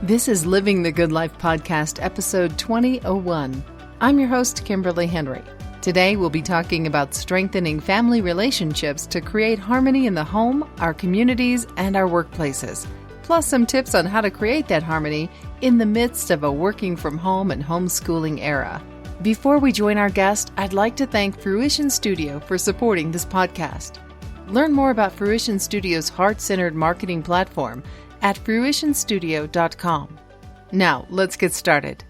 This is Living the Good Life Podcast, episode 2001. I'm your host, Kimberly Henry. Today, we'll be talking about strengthening family relationships to create harmony in the home, our communities, and our workplaces, plus some tips on how to create that harmony in the midst of a working from home and homeschooling era. Before we join our guest, I'd like to thank Fruition Studio for supporting this podcast. Learn more about Fruition Studio's heart-centered marketing platform at fruitionstudio.com. Now, let's get started.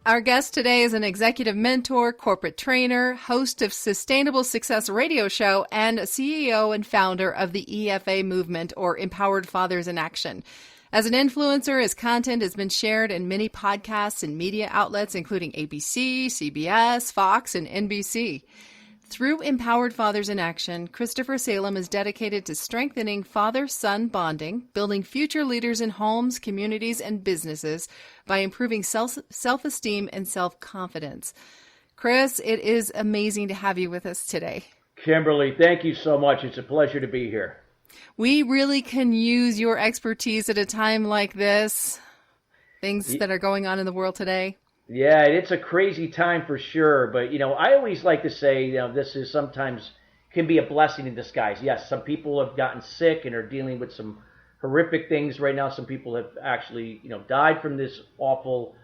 Our guest today is an executive mentor, corporate trainer, host of Sustainable Success Radio Show, and CEO and founder of the EFA movement, or Empowered Fathers in Action. As an influencer, his content has been shared in many podcasts and media outlets, including ABC, CBS, Fox, and NBC. Through Empowered Fathers in Action, Christoper Salem is dedicated to strengthening father-son bonding, building future leaders in homes, communities, and businesses by improving self-esteem and self-confidence. Chris, it is amazing to have you with us today. Kimberly, thank you so much. It's a pleasure to be here. We really can use your expertise at a time like this, things that are going on in the world today. Yeah, it's a crazy time for sure. But, I always like to say, this is sometimes can be a blessing in disguise. Yes, some people have gotten sick and are dealing with some horrific things right now. Some people have actually, died from this awful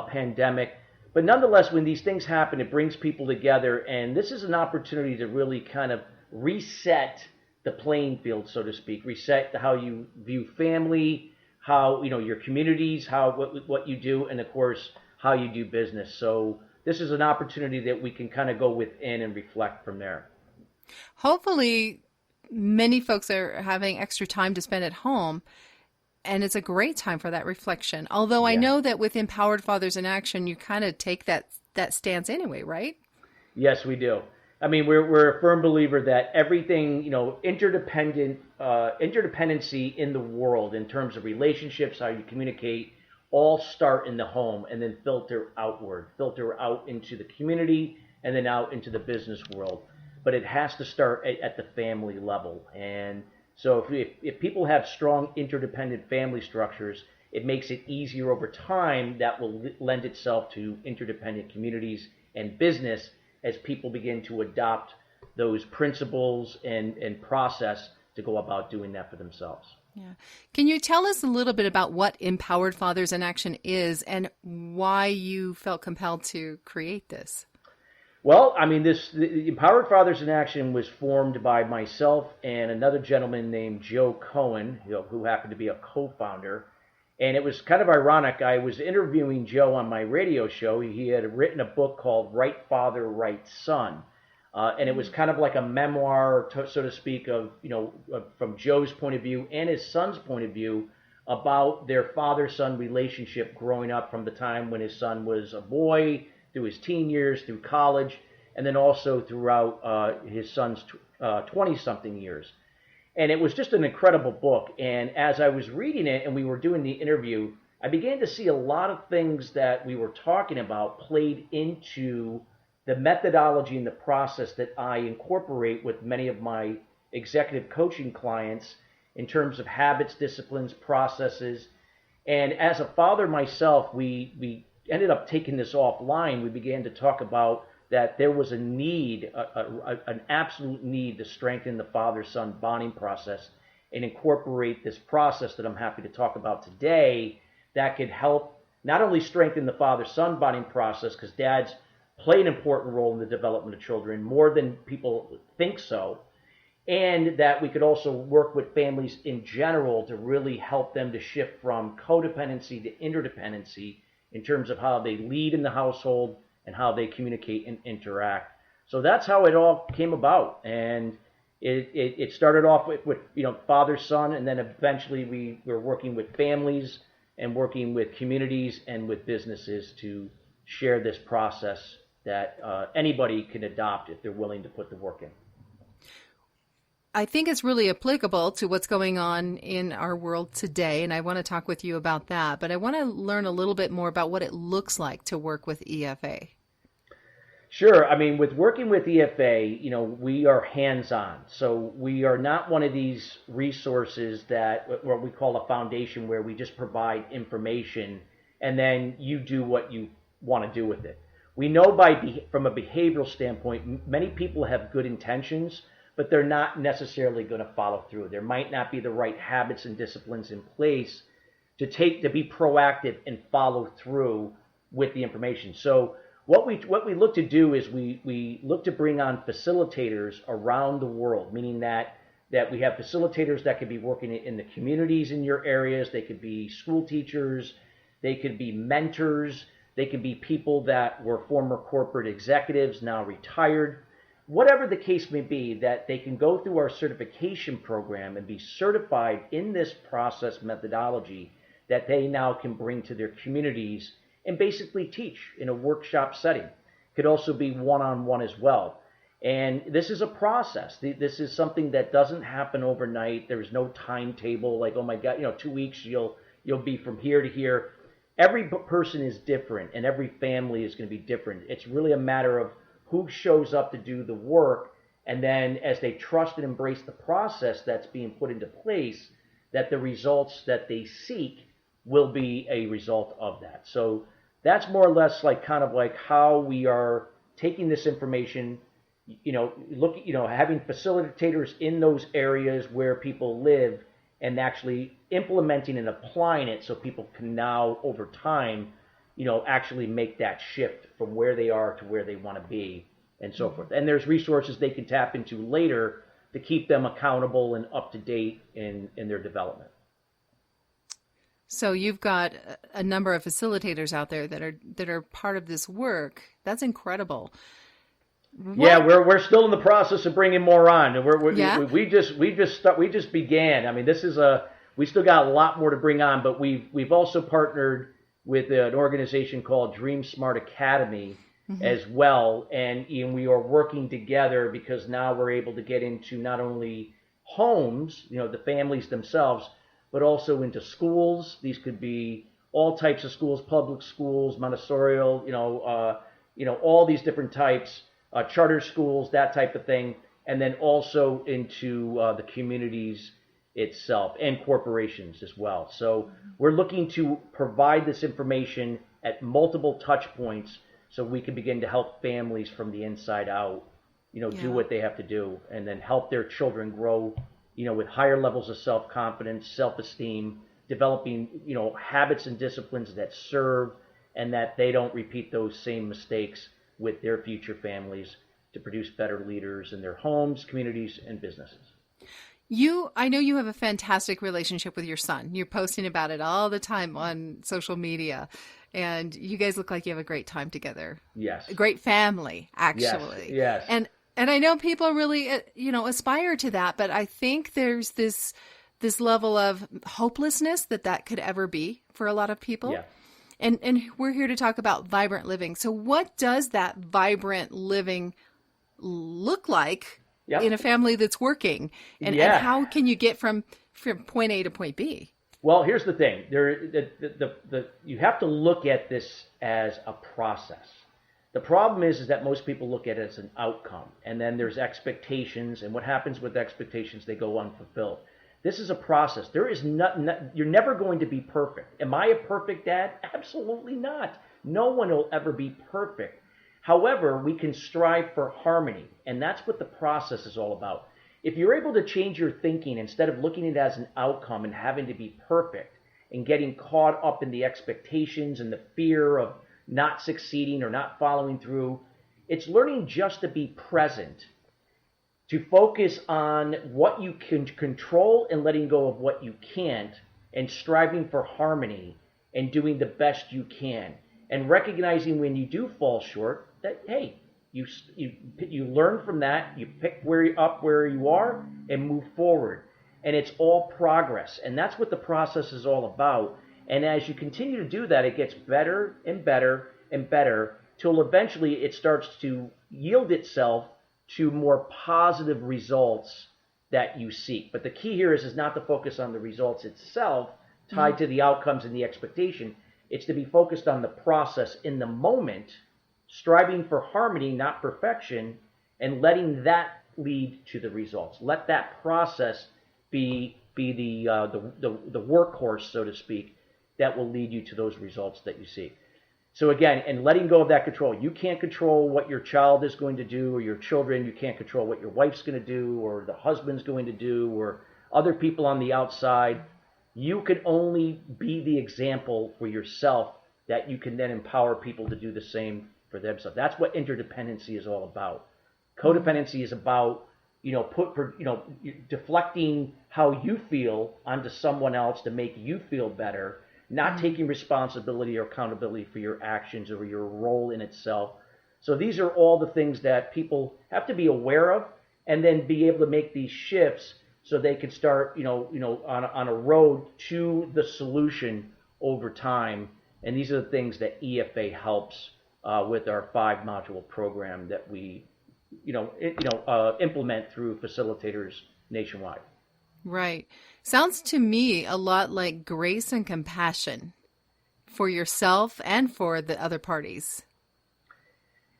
pandemic. But nonetheless, when these things happen, it brings people together. And this is an opportunity to really kind of reset the playing field, so to speak, reset how you view family, how, your communities, what you do, and of course, how you do business. So this is an opportunity that we can kind of go within and reflect from there. Hopefully, many folks are having extra time to spend at home, and it's a great time for that reflection. Although I know that with Empowered Fathers in Action, you kind of take that stance anyway, right? Yes, we do. I mean, we're a firm believer that everything, interdependency in the world in terms of relationships, how you communicate, all start in the home and then filter outward, filter out into the community and then out into the business world. But it has to start at the family level. And so if people have strong interdependent family structures, it makes it easier over time. That will lend itself to interdependent communities and business as people begin to adopt those principles and process to go about doing that for themselves. Yeah. Can you tell us a little bit about what Empowered Fathers in Action is and why you felt compelled to create this? Well, I mean, the Empowered Fathers in Action was formed by myself and another gentleman named Joe Cohen, who happened to be a co-founder. And it was kind of ironic. I was interviewing Joe on my radio show. He had written a book called Right Father, Right Son. And it was kind of like a memoir, so to speak, of, from Joe's point of view and his son's point of view about their father-son relationship growing up from the time when his son was a boy through his teen years, through college, and then also throughout his son's 20-something years. And it was just an incredible book. And as I was reading it and we were doing the interview, I began to see a lot of things that we were talking about played into the methodology and the process that I incorporate with many of my executive coaching clients in terms of habits, disciplines, processes. And as a father myself, we ended up taking this offline. We began to talk about that there was a need, an absolute need to strengthen the father-son bonding process and incorporate this process that I'm happy to talk about today that could help not only strengthen the father-son bonding process, because dads play an important role in the development of children, more than people think so, and that we could also work with families in general to really help them to shift from codependency to interdependency in terms of how they lead in the household and how they communicate and interact. So that's how it all came about. And it started off with father-son, and then eventually we were working with families and working with communities and with businesses to share this process that anybody can adopt if they're willing to put the work in. I think it's really applicable to what's going on in our world today, and I want to talk with you about that. But I want to learn a little bit more about what it looks like to work with EFA. Sure. I mean, with working with EFA, we are hands-on. So we are not one of these resources that what we call a foundation where we just provide information and then you do what you want to do with it. We know from a behavioral standpoint, many people have good intentions, but they're not necessarily going to follow through. There might not be the right habits and disciplines in place to be proactive and follow through with the information. So what we look to do is we look to bring on facilitators around the world, meaning that we have facilitators that could be working in the communities in your areas. They could be school teachers, they could be mentors, they could be people that were former corporate executives, now retired. Whatever the case may be, that they can go through our certification program and be certified in this process methodology that they now can bring to their communities and basically teach in a workshop setting. Could also be one-on-one as well. And this is a process. This is something that doesn't happen overnight. There is no timetable like, oh my God, 2 weeks you'll be from here to here. Every person is different and every family is going to be different. It's really a matter of who shows up to do the work, and then as they trust and embrace the process that's being put into place, that the results that they seek will be a result of that. So that's more or less like how we are taking this information, having facilitators in those areas where people live and actually implementing and applying it so people can now over time, actually make that shift from where they are to where they want to be and so forth. And there's resources they can tap into later to keep them accountable and up to date in their development. So you've got a number of facilitators out there that are part of this work. That's incredible. Yeah, we're still in the process of bringing more on. We just began. I mean, we still got a lot more to bring on, but we've also partnered with an organization called Dream Smart Academy as well, and we are working together because now we're able to get into not only homes, the families themselves, but also into schools. These could be all types of schools, public schools, Montessorial, all these different types, charter schools, that type of thing, and then also into the communities itself and corporations as well. So we're looking to provide this information at multiple touch points so we can begin to help families from the inside out, do what they have to do, and then help their children grow, with higher levels of self-confidence, self-esteem, developing, habits and disciplines that serve and that they don't repeat those same mistakes with their future families to produce better leaders in their homes, communities, and businesses. I know you have a fantastic relationship with your son. You're posting about it all the time on social media, and you guys look like you have a great time together. Yes. A great family, actually. Yes. And I know people really, aspire to that, but I think there's this level of hopelessness that could ever be for a lot of people. Yeah. And we're here to talk about vibrant living. So what does that vibrant living look like in a family that's working? And how can you get from point A to point B? Well, here's the thing. You have to look at this as a process. The problem is that most people look at it as an outcome, and then there's expectations, and what happens with expectations, they go unfulfilled. This is a process. You're never going to be perfect. Am I a perfect dad? Absolutely not. No one will ever be perfect. However, we can strive for harmony, and that's what the process is all about. If you're able to change your thinking, instead of looking at it as an outcome and having to be perfect and getting caught up in the expectations and the fear of not succeeding or not following through, it's learning just to be present, to focus on what you can control and letting go of what you can't, and striving for harmony and doing the best you can, and recognizing when you do fall short that, hey, you learn from that, you pick where you are and move forward. And it's all progress, and that's what the process is all about. And as you continue to do that, it gets better and better and better till eventually it starts to yield itself to more positive results that you seek. But the key here is not to focus on the results itself tied to the outcomes and the expectation. It's to be focused on the process in the moment striving for harmony, not perfection, and letting that lead to the results. Let that process be the workhorse, so to speak, that will lead you to those results that you seek. So again, and letting go of that control. You can't control what your child is going to do or your children. You can't control what your wife's going to do or the husband's going to do or other people on the outside. You can only be the example for yourself that you can then empower people to do the same for themselves. That's what interdependency is all about. Codependency is about, deflecting how you feel onto someone else to make you feel better, not taking responsibility or accountability for your actions or your role in itself. So these are all the things that people have to be aware of and then be able to make these shifts so they can start, on a road to the solution over time. And these are the things that EFA helps with our 5-module program that we, implement through facilitators nationwide. Right. Sounds to me a lot like grace and compassion for yourself and for the other parties.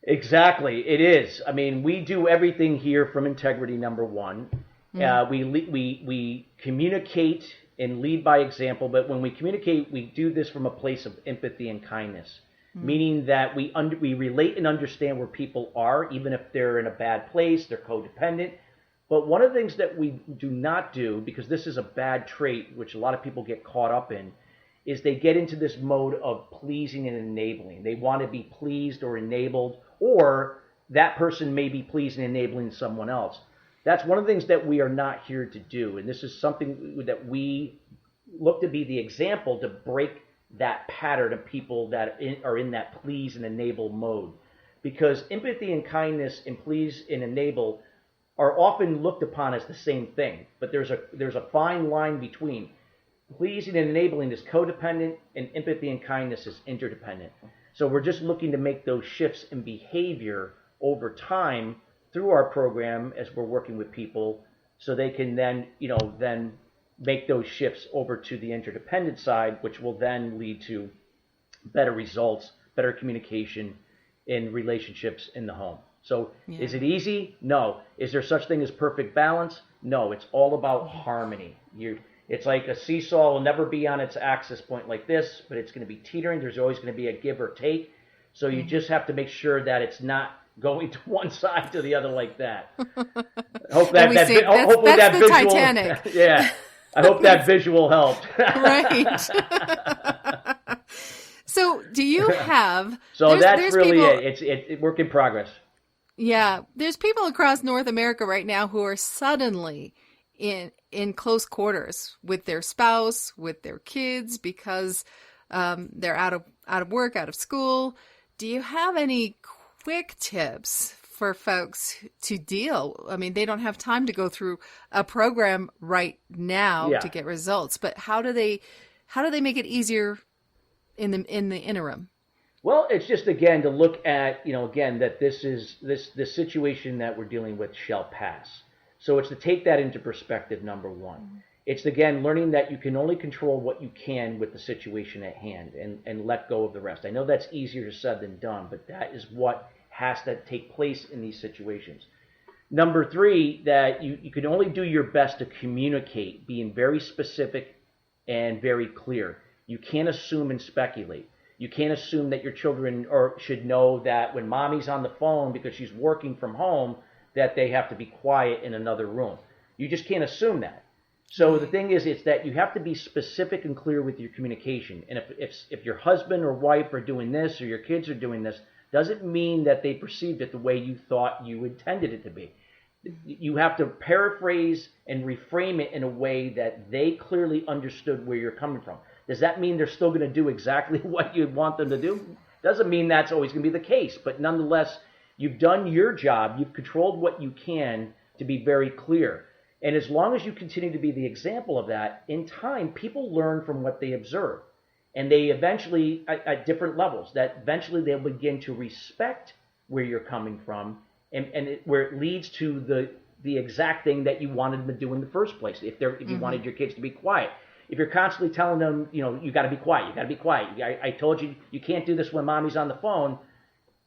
Exactly. It is. I mean, we do everything here from integrity, number one. We communicate and lead by example, but when we communicate, we do this from a place of empathy and kindness, meaning that we relate and understand where people are, even if they're in a bad place, they're codependent. But one of the things that we do not do, because this is a bad trait, which a lot of people get caught up in, is they get into this mode of pleasing and enabling. They want to be pleased or enabled, or that person may be pleased and enabling someone else. That's one of the things that we are not here to do. And this is something that we look to be the example to break that pattern of people that are in that please and enable mode. Because empathy and kindness and please and enable are often looked upon as the same thing, but there's a fine line between. Pleasing and enabling is codependent, and empathy and kindness is interdependent. So we're just looking to make those shifts in behavior over time through our program as we're working with people, so they can then make those shifts over to the interdependent side, which will then lead to better results, better communication in relationships in the home. So Is it easy? No. Is there such thing as perfect balance? No. It's all about harmony. It's like a seesaw will never be on its axis point like this, but it's going to be teetering. There's always going to be a give or take. So you just have to make sure that it's not going to one side to the other like that. Hopefully that visual, Titanic. Yeah. I hope that visual helped. Right. So do you have... So that's really people, it's work in progress. Yeah. There's people across North America right now who are suddenly in close quarters with their spouse, with their kids, because they're out of work, out of school. Do you have any quick tips for folks to deal? I mean, they don't have time to go through a program right now to get results, but how do they make it easier in the interim? Well, it's just, again, to look at, again, that this situation that we're dealing with shall pass. So it's to take that into perspective, number one. It's, again, learning that you can only control what you can with the situation at hand and let go of the rest. I know that's easier said than done, but that is what has to take place in these situations. Number three, that you can only do your best to communicate, being very specific and very clear. You can't assume and speculate. You can't assume that your children should know that when mommy's on the phone because she's working from home, that they have to be quiet in another room. You just can't assume that. So the thing is, it's that you have to be specific and clear with your communication. And if your husband or wife are doing this or your kids are doing this, doesn't mean that they perceived it the way you thought you intended it to be. You have to paraphrase and reframe it in a way that they clearly understood where you're coming from. Does that mean they're still going to do exactly what you want them to do? Doesn't mean that's always going to be the case. But nonetheless, you've done your job. You've controlled what you can to be very clear. And as long as you continue to be the example of that, in time, people learn from what they observe. And they eventually, at different levels, that eventually they'll begin to respect where you're coming from and where it leads to the exact thing that you wanted them to do in the first place. If you wanted your kids to be quiet. If you're constantly telling them, you got to be quiet, you got to be quiet. I told you, you can't do this when mommy's on the phone.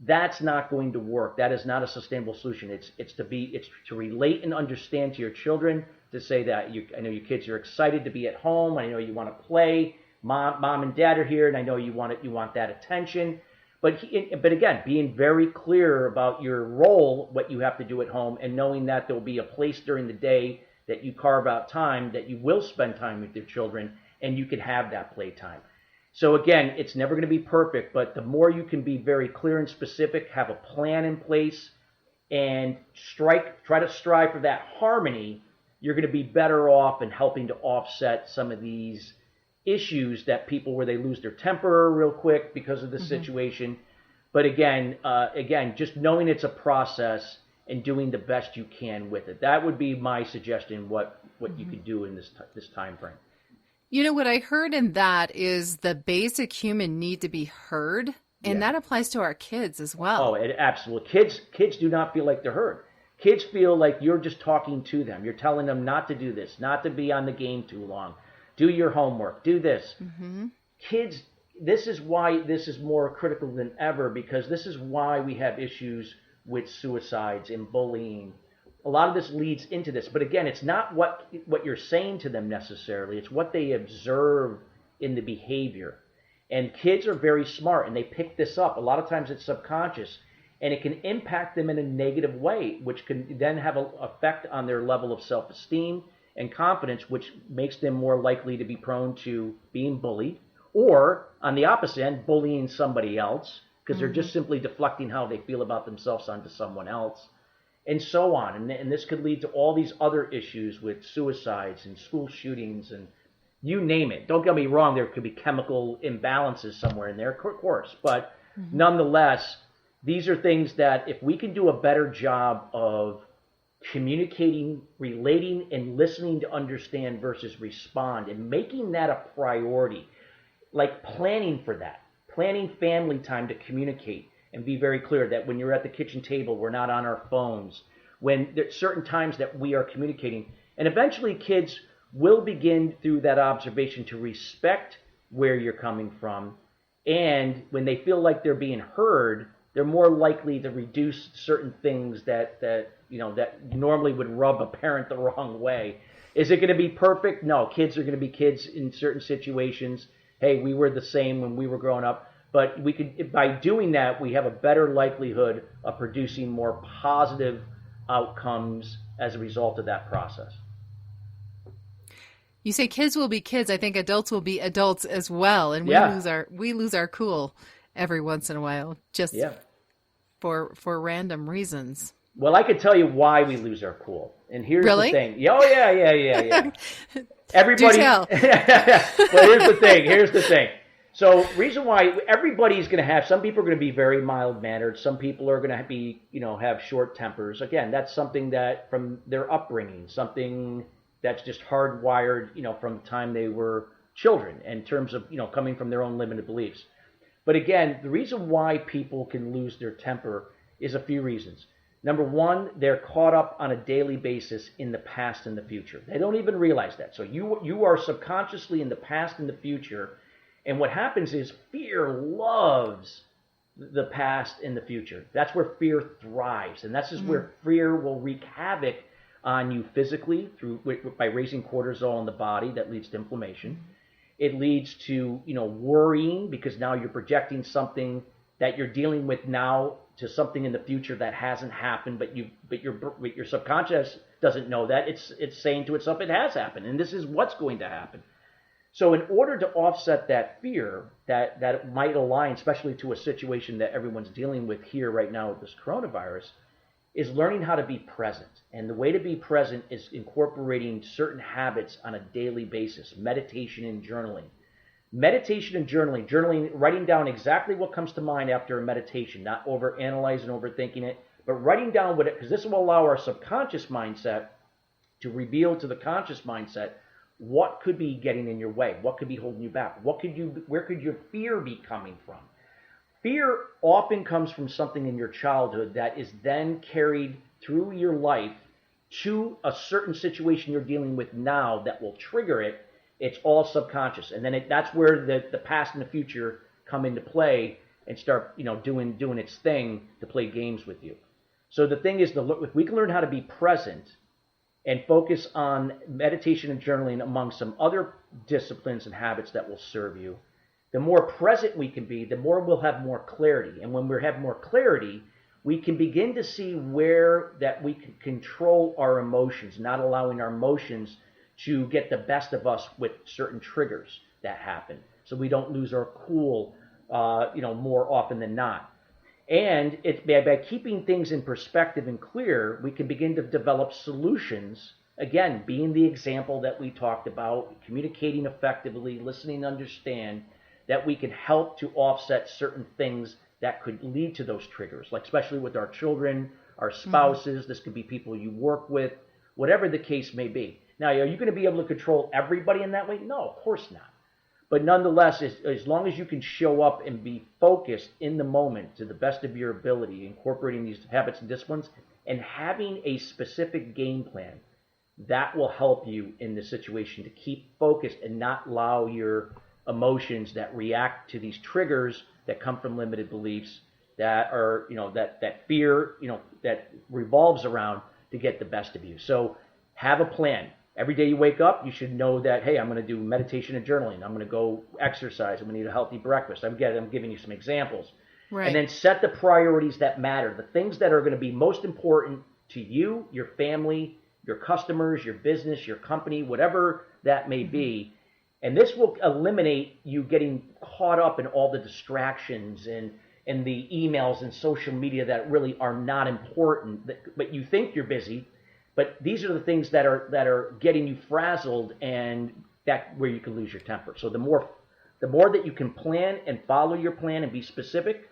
that's not going to work. That is not a sustainable solution. It's to relate and understand to your children, to say that I know your kids are excited to be at home. I know you want to play. Mom and dad are here, and I know you want that attention. But again, being very clear about your role, what you have to do at home, and knowing that there will be a place during the day that you carve out time that you will spend time with your children, and you can have that play time. So again, it's never going to be perfect, but the more you can be very clear and specific, have a plan in place, and try to strive for that harmony, you're going to be better off in helping to offset some of these issues that people where they lose their temper real quick because of the situation. But again, just knowing it's a process and doing the best you can with it. That would be my suggestion. What you could do in this time frame. You know, what I heard in that is the basic human need to be heard, and that applies to our kids as well. Oh, absolutely. Kids do not feel like they're heard. Kids feel like you're just talking to them. You're telling them not to do this, not to be on the game too long, do your homework, do this. Kids, this is why this is more critical than ever, because this is why we have issues with suicides and bullying. A lot of this leads into this. But again, it's not what you're saying to them necessarily. It's what they observe in the behavior. And kids are very smart, and they pick this up. A lot of times it's subconscious, and it can impact them in a negative way, which can then have an effect on their level of self-esteem and confidence, which makes them more likely to be prone to being bullied, or on the opposite end, bullying somebody else, because they're just simply deflecting how they feel about themselves onto someone else, and so on. And this could lead to all these other issues with suicides and school shootings and you name it. Don't get me wrong, there could be chemical imbalances somewhere in there, of course. But nonetheless, these are things that if we can do a better job of communicating, relating, and listening to understand versus respond, and making that a priority, like planning for that, planning family time to communicate, and be very clear that when you're at the kitchen table, we're not on our phones, when there's certain times that we are communicating. And eventually kids will begin through that observation to respect where you're coming from. And when they feel like they're being heard, they're more likely to reduce certain things that normally would rub a parent the wrong way. Is it going to be perfect? No, kids are going to be kids in certain situations. Hey, we were the same when we were growing up. But we could, by doing that, we have a better likelihood of producing more positive outcomes as a result of that process. You say kids will be kids. I think adults will be adults as well, and we lose our cool every once in a while, just for random reasons. Well, I could tell you why we lose our cool, and here's the thing. Oh yeah. Everybody. Do tell. Well, here's the thing. So, reason why everybody's going to have, some people are going to be very mild-mannered, some people are going to be, have short tempers. Again, that's something that from their upbringing, something that's just hardwired, from the time they were children, in terms of, coming from their own limited beliefs. But again, the reason why people can lose their temper is a few reasons. Number one, they're caught up on a daily basis in the past and the future. They don't even realize that. So you are subconsciously in the past and the future. And what happens is fear loves the past and the future. That's where fear thrives. And that's just where fear will wreak havoc on you physically by raising cortisol in the body that leads to inflammation. It leads to, worrying, because now you're projecting something that you're dealing with now to something in the future that hasn't happened, but your subconscious doesn't know that. It's saying to itself it has happened, and this is what's going to happen. So in order to offset that fear that might align, especially to a situation that everyone's dealing with here right now with this coronavirus, is learning how to be present. And the way to be present is incorporating certain habits on a daily basis, meditation and journaling. Meditation and journaling, writing down exactly what comes to mind after a meditation, not overanalyzing, overthinking it, but writing down because this will allow our subconscious mindset to reveal to the conscious mindset what could be getting in your way, what could be holding you back, where could your fear be coming from? Fear often comes from something in your childhood that is then carried through your life to a certain situation you're dealing with now that will trigger it. It's all subconscious. And then that's where the past and the future come into play and start, doing its thing to play games with you. So the thing is, if we can learn how to be present and focus on meditation and journaling among some other disciplines and habits that will serve you, the more present we can be, the more we'll have more clarity. And when we have more clarity, we can begin to see where that we can control our emotions, not allowing our emotions to get the best of us with certain triggers that happen, so we don't lose our cool, more often than not. And it's by keeping things in perspective and clear, we can begin to develop solutions. Again, being the example that we talked about, communicating effectively, listening to understand, that we can help to offset certain things that could lead to those triggers, like especially with our children, our spouses. This could be people you work with, whatever the case may be. Now, are you going to be able to control everybody in that way? No, of course not. But nonetheless, as long as you can show up and be focused in the moment to the best of your ability, incorporating these habits and disciplines, and having a specific game plan, that will help you in the situation to keep focused and not allow your emotions that react to these triggers that come from limited beliefs, that are, that fear, that revolves around, to get the best of you. So have a plan. Every day you wake up, you should know that, hey, I'm going to do meditation and journaling. I'm going to go exercise. I'm going to eat a healthy breakfast. I'm giving you some examples. Right. And then set the priorities that matter, the things that are going to be most important to you, your family, your customers, your business, your company, whatever that may be. And this will eliminate you getting caught up in all the distractions and the emails and social media that really are not important, but you think you're busy. But these are the things that are getting you frazzled, and that where you can lose your temper. So the more that you can plan and follow your plan and be specific,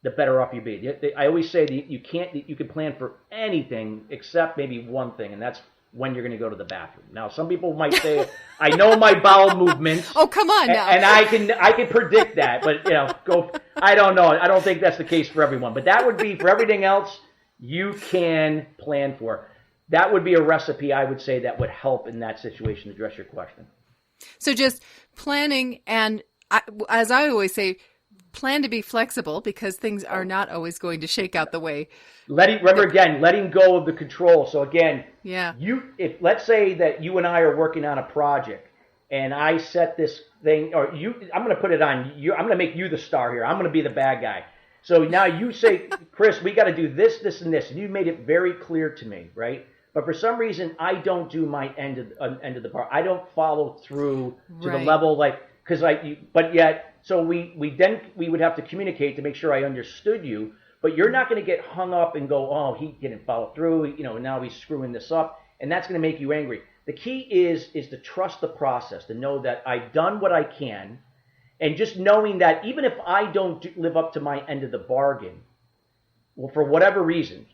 the better off you be. I always say that you can plan for anything except maybe one thing, and that's when you're going to go to the bathroom. Now, some people might say, I know my bowel movements. Oh, come on now. And I can predict that, but I don't know. I don't think that's the case for everyone. But that would be for everything else you can plan for. That would be a recipe, I would say, that would help in that situation to address your question. So just planning, and as I always say, plan to be flexible, because things are not always going to shake out the way. Letting go of the control. So again, if let's say that you and I are working on a project, and I set this thing, I'm going to put it on you. I'm going to make you the star here. I'm going to be the bad guy. So now you say, Chris, we got to do this, this, and this, and you made it very clear to me, right? But for some reason, I don't do my end of the part. I don't follow through to the level so we would have to communicate to make sure I understood you. But you're not going to get hung up and go, oh, he didn't follow through. Now he's screwing this up, and that's going to make you angry. The key is to trust the process, to know that I've done what I can, and just knowing that even if I don't live up to my end of the bargain, well, for whatever reason,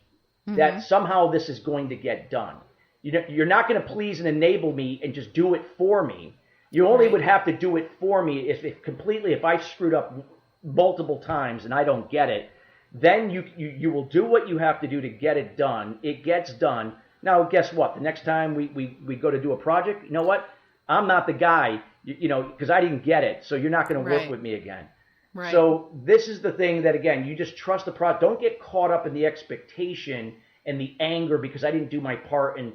that somehow this is going to get done. You're not going to please and enable me and just do it for me. You only would have to do it for me if I screwed up multiple times and I don't get it. Then you will do what you have to do to get it done. It gets done. Now, guess what? The next time we go to do a project, you know what? I'm not the guy, because I didn't get it. So you're not going to work with me again. Right. So this is the thing that, again, you just trust the process. Don't get caught up in the expectation and the anger because I didn't do my part, and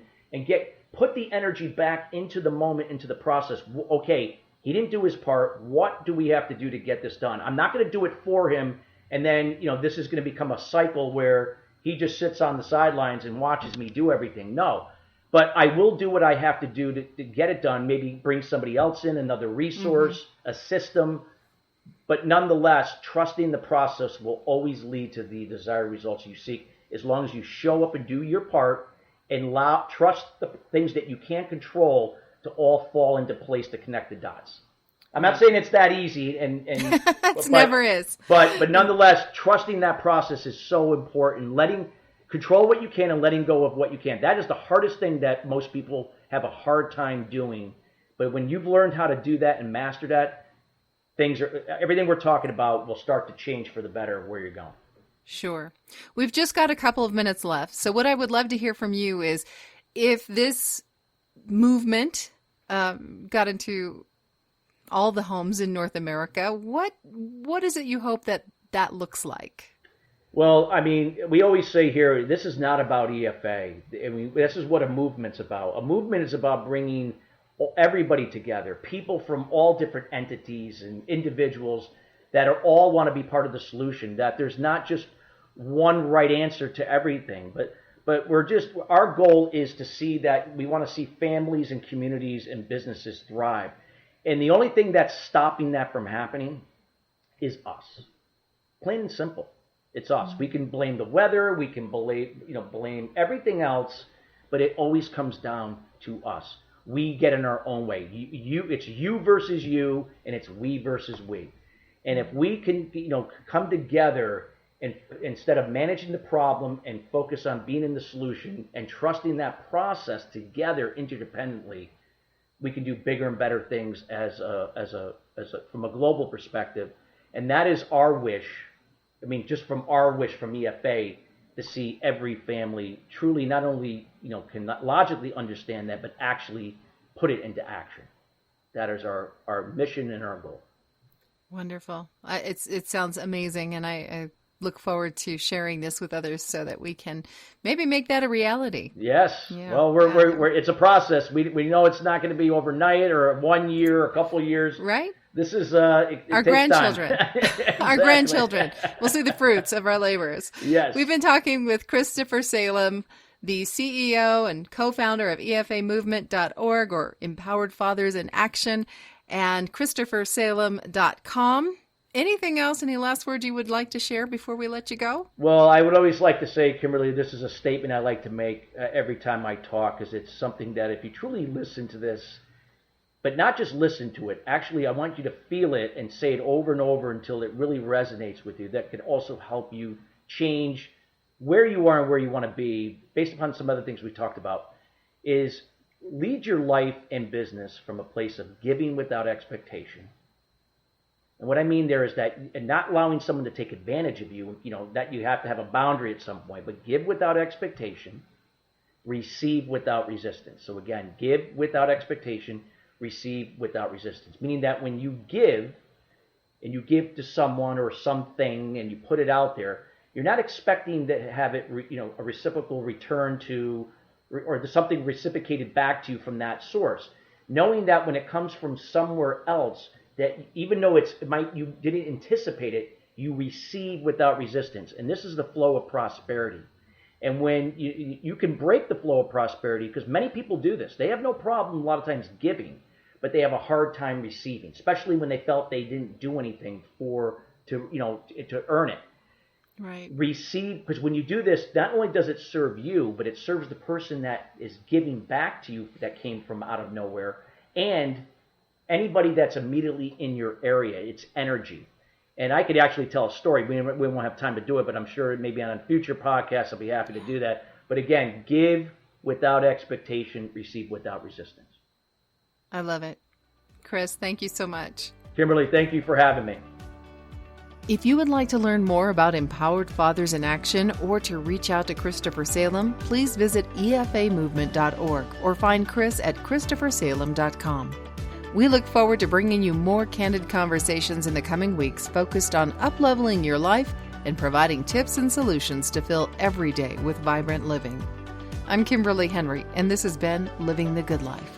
put the energy back into the moment, into the process. Okay, he didn't do his part. What do we have to do to get this done? I'm not going to do it for him, and then this is going to become a cycle where he just sits on the sidelines and watches me do everything. No, but I will do what I have to do to get it done. Maybe bring somebody else in, another resource, a system. But nonetheless, trusting the process will always lead to the desired results you seek, as long as you show up and do your part and trust the things that you can't control to all fall into place to connect the dots. I'm not saying it's that easy, and it never is. But nonetheless, trusting that process is so important. Control what you can and letting go of what you can't. That is the hardest thing that most people have a hard time doing. But when you've learned how to do that and master that, everything we're talking about will start to change for the better where you're going. Sure. We've just got a couple of minutes left. So what I would love to hear from you is, if this movement got into all the homes in North America, what is it you hope that that looks like? Well, I mean, we always say here, this is not about EFA. I mean, this is what a movement's about. A movement is about bringing everybody together, people from all different entities and individuals that are all want to be part of the solution, that there's not just one right answer to everything, but our goal is to see that we want to see families and communities and businesses thrive. And the only thing that's stopping that from happening is us. Plain and simple. It's us. We can blame the weather, we can blame everything else, but it always comes down to us. We get in our own way. It's you versus you, and it's we versus we. And if we can, come together and instead of managing the problem and focus on being in the solution and trusting that process together interdependently, we can do bigger and better things from a global perspective. And that is our wish. I mean, just from our wish from EFA, to see every family truly not only can logically understand that, but actually put it into action. That is our mission and our goal. Wonderful. It sounds amazing, and I look forward to sharing this with others so that we can maybe make that a reality. Yes. Yeah. Well, we're it's a process. We know it's not going to be overnight or 1 year, a couple of years. Right. This is our grandchildren. Exactly. Our grandchildren will see the fruits of our labors. Yes. We've been talking with Christoper Salem, the CEO and co-founder of EFAmovement.org, or Empowered Fathers in Action, and ChristopherSalem.com. Anything else, any last words you would like to share before we let you go? Well, I would always like to say, Kimberly, this is a statement I like to make every time I talk, because it's something that if you truly listen to this, but not just listen to it, actually I want you to feel it and say it over and over until it really resonates with you. That can also help you change where you are and where you want to be based upon some other things we talked about, is lead your life and business from a place of giving without expectation. And what I mean there is that, and not allowing someone to take advantage of you, that you have to have a boundary at some point, but give without expectation, receive without resistance. So again, give without expectation, receive without resistance. Meaning that when you give, and you give to someone or something, and you put it out there, you're not expecting to have it, a reciprocal return to, or something reciprocated back to you from that source. Knowing that when it comes from somewhere else, that even though you didn't anticipate it, you receive without resistance. And this is the flow of prosperity. And when you can break the flow of prosperity, because many people do this. They have no problem a lot of times giving, but they have a hard time receiving, especially when they felt they didn't do anything to earn it. Right. Receive, because when you do this, not only does it serve you, but it serves the person that is giving back to you that came from out of nowhere, and anybody that's immediately in your area. It's energy. And I could actually tell a story. We won't have time to do it, but I'm sure maybe on a future podcast I'll be happy to do that. But again, give without expectation, receive without resistance. I love it. Chris, thank you so much. Kimberly, thank you for having me. If you would like to learn more about Empowered Fathers in Action or to reach out to Christoper Salem, please visit EFAmovement.org or find Chris at ChristopherSalem.com. We look forward to bringing you more candid conversations in the coming weeks focused on up-leveling your life and providing tips and solutions to fill every day with vibrant living. I'm Kimberly Henry, and this has been Living the Good Life.